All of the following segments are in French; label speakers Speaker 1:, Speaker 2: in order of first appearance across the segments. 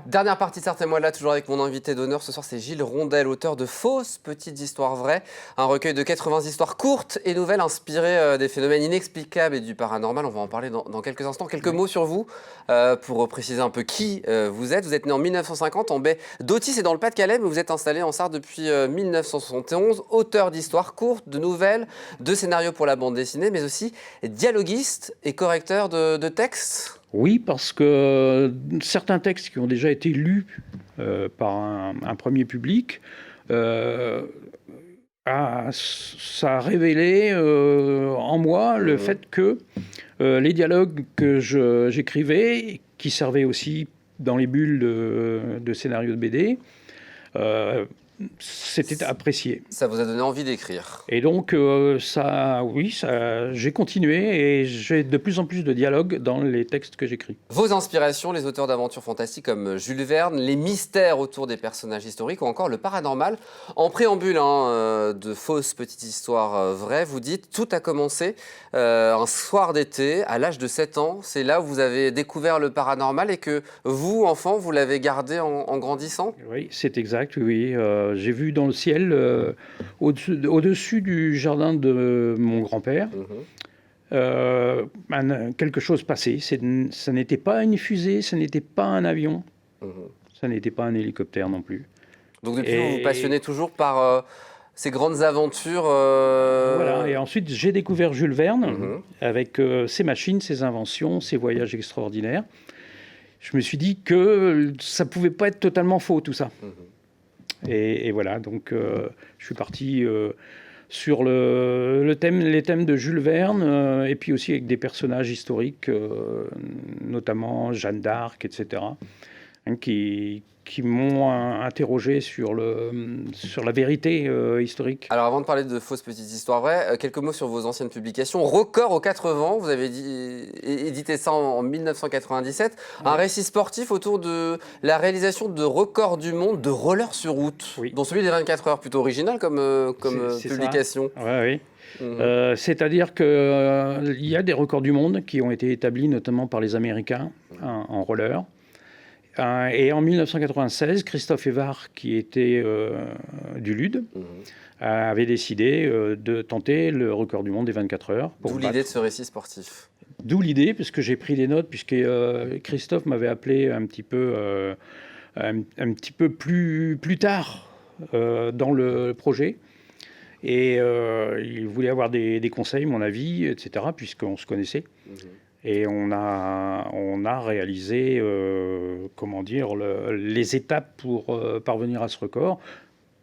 Speaker 1: Dernière partie de Certains-moi là, toujours avec mon invité d'honneur. Ce soir, c'est Gilles Rondel, auteur de Fausses petites histoires vraies, un recueil de 80 histoires courtes et nouvelles inspirées des phénomènes inexplicables et du paranormal. On va en parler dans quelques instants. Quelques mots sur vous pour préciser un peu qui vous êtes. Vous êtes né en 1950 en baie d'Autis, c'est dans le Pas-de-Calais, mais vous êtes installé en Sarre depuis 1971. Auteur d'histoires courtes, de nouvelles, de scénarios pour la bande dessinée, mais aussi dialoguiste et correcteur de textes.
Speaker 2: Oui, parce que certains textes qui ont déjà été lus par un premier public, ça a révélé en moi le fait que les dialogues que j'écrivais, qui servaient aussi dans les bulles de scénarios de BD, c'était apprécié.
Speaker 1: Ça vous a donné envie d'écrire.
Speaker 2: Et donc, j'ai continué et j'ai de plus en plus de dialogues dans les textes que j'écris.
Speaker 1: Vos inspirations, les auteurs d'aventures fantastiques comme Jules Verne, les mystères autour des personnages historiques ou encore le paranormal. En préambule de Fausses petites histoires vraies, vous dites « Tout a commencé un soir d'été, à l'âge de 7 ans. C'est là où vous avez découvert le paranormal et que vous, enfant, vous l'avez gardé en grandissant ?»
Speaker 2: Oui, c'est exact, oui. J'ai vu dans le ciel, au-dessus du jardin de mon grand-père, quelque chose passer. Ça n'était pas une fusée, ça n'était pas un avion, ça n'était pas un hélicoptère non plus.
Speaker 1: Donc depuis, vous vous passionnez toujours par ces grandes aventures
Speaker 2: Voilà, et ensuite j'ai découvert Jules Verne avec ses machines, ses inventions, ses voyages extraordinaires. Je me suis dit que ça ne pouvait pas être totalement faux tout ça. Et voilà, donc je suis parti sur les thèmes de Jules Verne, et puis aussi avec des personnages historiques, notamment Jeanne d'Arc, etc., qui m'ont interrogé sur la vérité historique.
Speaker 1: Alors avant de parler de Fausses petites histoires vraies, quelques mots sur vos anciennes publications. Record aux 4 vents, vous avez édité ça en 1997. Un récit sportif autour de la réalisation de records du monde de roller sur route, dont celui des 24 heures, plutôt original comme publication.
Speaker 2: Oui. C'est-à-dire qu'il y a des records du monde qui ont été établis notamment par les Américains en roller. Et en 1996, Christophe Évard, qui était du LUD, avait décidé de tenter le record du monde des 24 heures.
Speaker 1: D'où l'idée de ce récit sportif.
Speaker 2: D'où l'idée, parce que j'ai pris des notes, puisque Christophe m'avait appelé un petit peu plus tard dans le projet. Et il voulait avoir des conseils, mon avis, etc., puisqu'on se connaissait. Et on a réalisé, les étapes pour parvenir à ce record.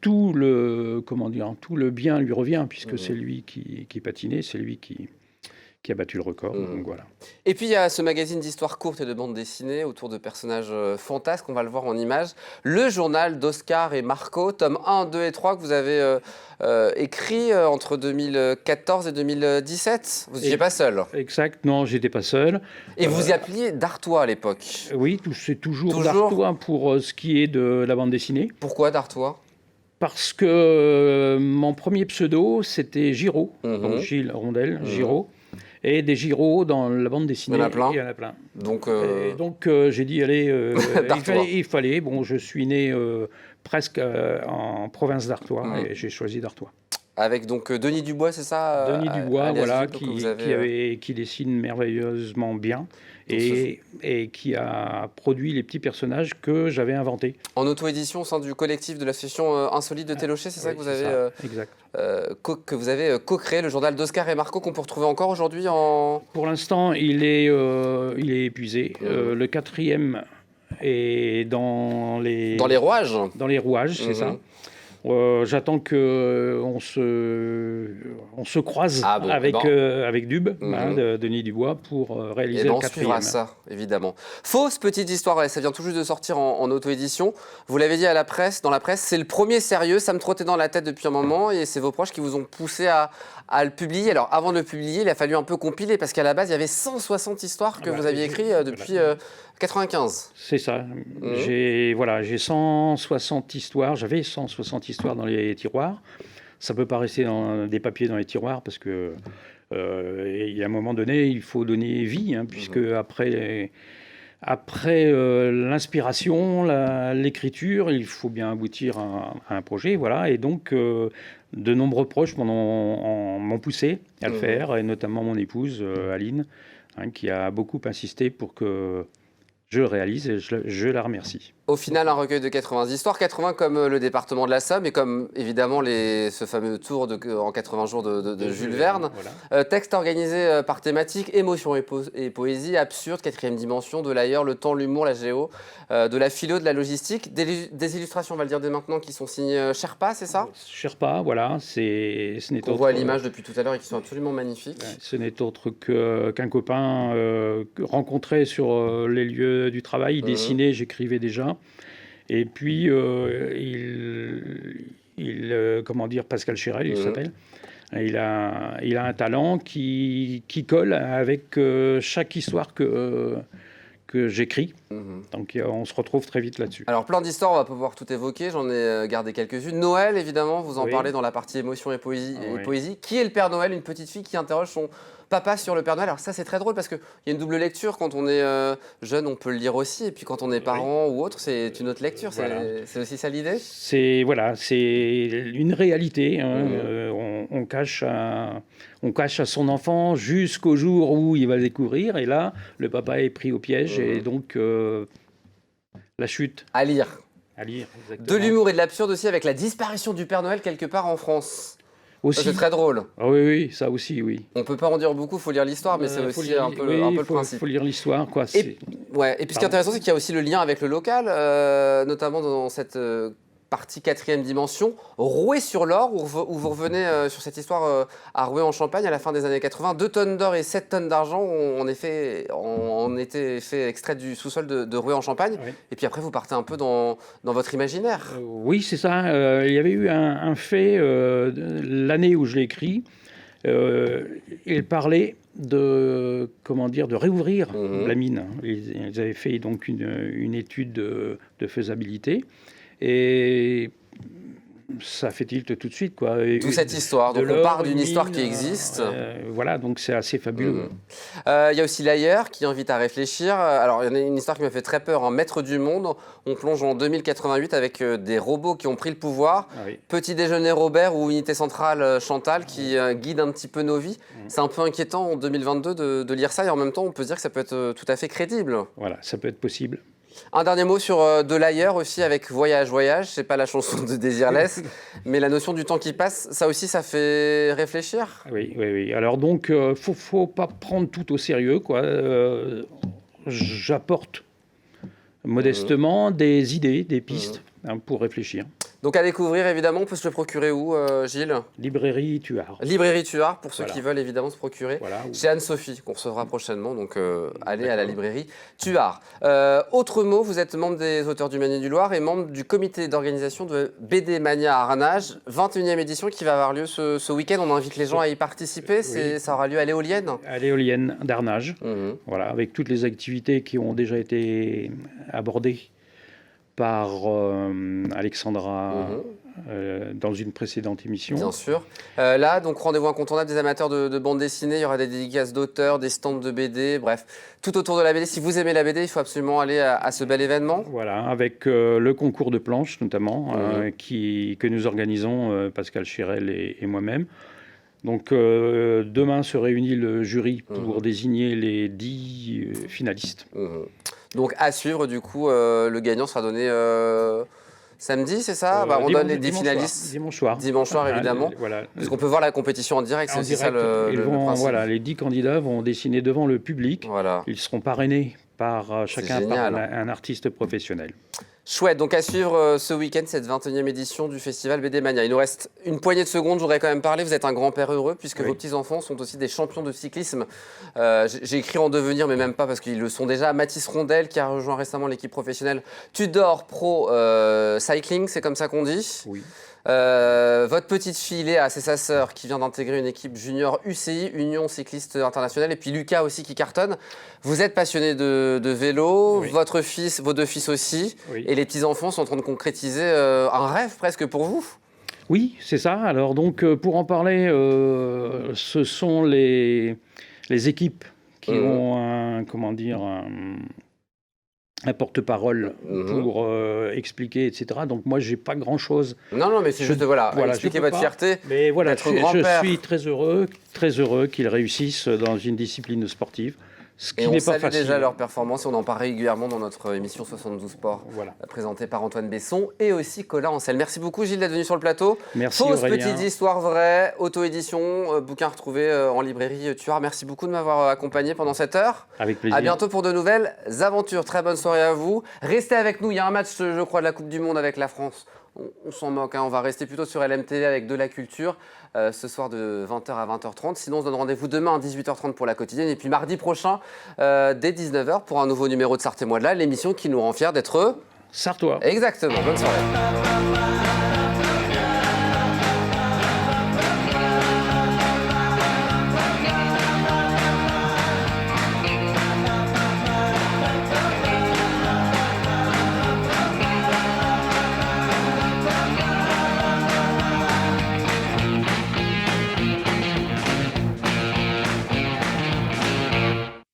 Speaker 2: Tout le bien lui revient, puisque c'est lui qui patinait, c'est lui qui a battu le record. Donc voilà.
Speaker 1: Et puis il y a ce magazine d'histoires courtes et de bandes dessinées autour de personnages fantasques, on va le voir en images. Le journal d'Oscar et Marco, tome 1, 2 et 3, que vous avez écrit entre 2014 et 2017. Vous n'étiez pas seul.
Speaker 2: Exact, non, j'étais pas seul.
Speaker 1: Et vous y appeliez d'Artois à l'époque.
Speaker 2: Oui, c'est toujours d'Artois pour ce qui est de la bande dessinée.
Speaker 1: Pourquoi d'Artois ?
Speaker 2: Parce que mon premier pseudo, c'était Giraud, donc Gilles Rondel, Giraud. Et des Giraud dans la bande dessinée.
Speaker 1: Il y en a plein.
Speaker 2: Il y en a plein.
Speaker 1: Donc
Speaker 2: j'ai dit, allez, il fallait. Bon, je suis né presque en province d'Artois et j'ai choisi d'Artois.
Speaker 1: Avec donc Denis Dubois, c'est ça?
Speaker 2: Denis Dubois, voilà, qui dessine merveilleusement bien et qui a produit les petits personnages que j'avais inventés.
Speaker 1: En auto-édition au sein du collectif de l'association Insolite de Télocher, c'est ça que vous avez que vous avez co-créé, le journal d'Oscar et Marco, qu'on peut retrouver encore aujourd'hui en...
Speaker 2: Pour l'instant, il est épuisé. Le 4e est dans les
Speaker 1: rouages.
Speaker 2: Dans les rouages, c'est ça. J'attends qu'on se croise avec Dub, Denis Dubois, pour réaliser le 4e.
Speaker 1: On suivra ça, évidemment. Fausses petites histoires, ça vient tout juste de sortir en auto-édition. Vous l'avez dit dans la presse, c'est le premier sérieux, ça me trottait dans la tête depuis un moment, et c'est vos proches qui vous ont poussé à le publier. Alors, avant de le publier, il a fallu un peu compiler, parce qu'à la base, il y avait 160 histoires que vous aviez écrites depuis 95.
Speaker 2: C'est ça. J'ai 160 histoires. J'avais 160 histoires dans les tiroirs. Ça ne peut pas rester dans des papiers dans les tiroirs parce que il y a un moment donné, il faut donner vie, puisque après Après l'inspiration, l'écriture, il faut bien aboutir à un projet, voilà. Et donc, de nombreux proches m'ont poussé à le faire, et notamment mon épouse, Aline, qui a beaucoup insisté pour que je le réalise, et je la remercie.
Speaker 1: Au final, un recueil de 80 histoires, 80 comme le département de la Somme et comme évidemment ce fameux tour en 80 jours de Jules Verne. Voilà. Texte organisé par thématique, émotion et poésie, absurde, quatrième dimension, de l'ailleurs, le temps, l'humour, la géo, de la philo, de la logistique. Des illustrations, on va le dire dès maintenant, qui sont signées Sherpa, c'est ça?
Speaker 2: Sherpa, voilà.
Speaker 1: On voit à l'image depuis tout à l'heure et qui sont absolument magnifiques.
Speaker 2: Ce n'est autre qu'un copain rencontré sur les lieux du travail. Il dessinait, j'écrivais déjà. Et puis, comment dire, Pascal Chérel, il s'appelle. Il a un talent qui colle avec chaque histoire que j'écris. Donc on se retrouve très vite là-dessus.
Speaker 1: Alors plein d'histoires, on va pouvoir tout évoquer, j'en ai gardé quelques-unes. Noël, évidemment, vous en parlez dans la partie émotion et poésie. Qui est le Père Noël? Une petite fille qui interroge son papa sur le Père Noël. Alors ça, c'est très drôle parce qu'il y a une double lecture. Quand on est jeune, on peut le lire aussi. Et puis quand on est parent ou autre, c'est une autre lecture. Voilà. C'est aussi ça l'idée? C'est
Speaker 2: une réalité. On cache à son enfant jusqu'au jour où il va le découvrir. Et là, le papa est pris au piège. Et donc, la chute.
Speaker 1: À lire.
Speaker 2: Exactement.
Speaker 1: De l'humour et de l'absurde aussi avec la disparition du Père Noël quelque part en France. C'est très drôle.
Speaker 2: Ah oui, ça aussi, oui.
Speaker 1: On peut pas en dire beaucoup, il faut lire l'histoire, mais c'est aussi un peu le principe.
Speaker 2: Il faut lire l'histoire, quoi.
Speaker 1: Et puis ce qui est intéressant, c'est qu'il y a aussi le lien avec le local, notamment dans cette partie quatrième dimension, Rouet-sur-l'Or, où vous revenez sur cette histoire à Rouet en Champagne à la fin des années 80. 2 tonnes d'or et 7 tonnes d'argent ont été fait extrait du sous-sol de Rouet en Champagne. Oui. Et puis après, vous partez un peu dans votre imaginaire.
Speaker 2: Oui, c'est ça. Il y avait eu un fait l'année où je l'ai écrit. Il parlait de réouvrir la mine. Ils avaient fait donc une étude de faisabilité. Et ça fait tilt tout de suite, quoi.
Speaker 1: D'où cette histoire. Donc on part d'une histoire qui existe.
Speaker 2: Voilà, donc c'est assez fabuleux.
Speaker 1: Il y a aussi l'ailleurs qui invite à réfléchir. Alors il y en a une histoire qui m'a fait très peur. Maître du monde. On plonge en 2088 avec des robots qui ont pris le pouvoir. Petit déjeuner Robert ou unité centrale Chantal qui guide un petit peu nos vies. C'est un peu inquiétant en 2022 de lire ça et en même temps on peut se dire que ça peut être tout à fait crédible.
Speaker 2: Voilà, ça peut être possible.
Speaker 1: Un dernier mot sur de l'ailleurs aussi avec Voyage, Voyage. C'est pas la chanson de Désirless, mais la notion du temps qui passe, ça aussi, ça fait réfléchir.
Speaker 2: Oui. Alors donc, faut pas prendre tout au sérieux, quoi. J'apporte modestement des idées, des pistes pour réfléchir.
Speaker 1: Donc à découvrir, évidemment, on peut se le procurer où, Gilles?
Speaker 2: Librairie Tuard.
Speaker 1: Librairie Tuard, pour ceux qui veulent évidemment se procurer. Chez Anne-Sophie, qu'on recevra prochainement, donc allez à la librairie Tuard. Autre mot, vous êtes membre des auteurs du Magnier du Loir et membre du comité d'organisation de BD Mania à Arnage, 21e édition qui va avoir lieu ce week-end. On invite les gens à y participer, ça aura lieu à l'Éolienne.
Speaker 2: À l'Éolienne d'Arnage, voilà, avec toutes les activités qui ont déjà été abordées par Alexandra dans une précédente émission.
Speaker 1: Bien sûr. Là, donc rendez-vous incontournable des amateurs de bande dessinée. Il y aura des dédicaces d'auteurs, des stands de BD, bref, tout autour de la BD. Si vous aimez la BD, il faut absolument aller à ce bel événement.
Speaker 2: Voilà, avec le concours de planches notamment, que nous organisons, Pascal Chérel et moi-même. Donc demain se réunit le jury pour désigner les 10 finalistes.
Speaker 1: Donc à suivre, du coup, le gagnant sera donné samedi, c'est ça? On donne les 10 finalistes
Speaker 2: dimanche soir.
Speaker 1: Dimanche soir, évidemment.
Speaker 2: Voilà.
Speaker 1: Parce qu'on peut voir la compétition en direct, c'est aussi ça le principe.
Speaker 2: Voilà, les 10 candidats vont dessiner devant le public.
Speaker 1: Voilà.
Speaker 2: Ils seront parrainés par chacun par un artiste professionnel.
Speaker 1: Chouette, donc à suivre ce week-end, cette 21e édition du Festival BD Mania. Il nous reste une poignée de secondes, je voudrais quand même parler. Vous êtes un grand-père heureux puisque vos petits-enfants sont aussi des champions de cyclisme. J'ai écrit en devenir, mais même pas parce qu'ils le sont déjà. Mathis Rondel qui a rejoint récemment l'équipe professionnelle Tudor Pro Cycling, c'est comme ça qu'on dit.
Speaker 2: Oui.
Speaker 1: Votre petite fille Léa, c'est sa sœur qui vient d'intégrer une équipe junior UCI, Union Cycliste Internationale, et puis Lucas aussi qui cartonne. Vous êtes passionné de vélo, votre fils, vos 2 fils aussi, et les petits-enfants sont en train de concrétiser un rêve presque pour vous.
Speaker 2: Oui, c'est ça. Alors donc pour en parler, ce sont les équipes qui ont un porte-parole pour expliquer, etc. Donc moi, j'ai pas grand-chose.
Speaker 1: Non, mais c'est juste, expliquer votre fierté.
Speaker 2: Mais voilà, je suis très heureux qu'ils réussissent dans une discipline sportive. Ce qui n'est pas facile.
Speaker 1: On salue déjà leur performance et on en parle régulièrement dans notre émission 72 Sport, présentée par Antoine Besson et aussi Colin Ancel. Merci beaucoup Gilles d'être venu sur le plateau.
Speaker 2: Merci
Speaker 1: Fausse
Speaker 2: Aurélien.
Speaker 1: petite histoire vraie, auto-édition, bouquin retrouvé en librairie Tuard. Merci beaucoup de m'avoir accompagné pendant cette heure.
Speaker 2: Avec plaisir.
Speaker 1: À bientôt pour de nouvelles aventures. Très bonne soirée à vous. Restez avec nous, il y a un match je crois de la Coupe du Monde avec la France. On s'en moque, on va rester plutôt sur LMTV avec de la culture ce soir de 20h à 20h30. Sinon, on se donne rendez-vous demain à 18h30 pour la quotidienne et puis mardi prochain dès 19h pour un nouveau numéro de Sarthe et moi de là, l'émission qui nous rend fiers d'être
Speaker 2: Sartois.
Speaker 1: Exactement, bonne soirée.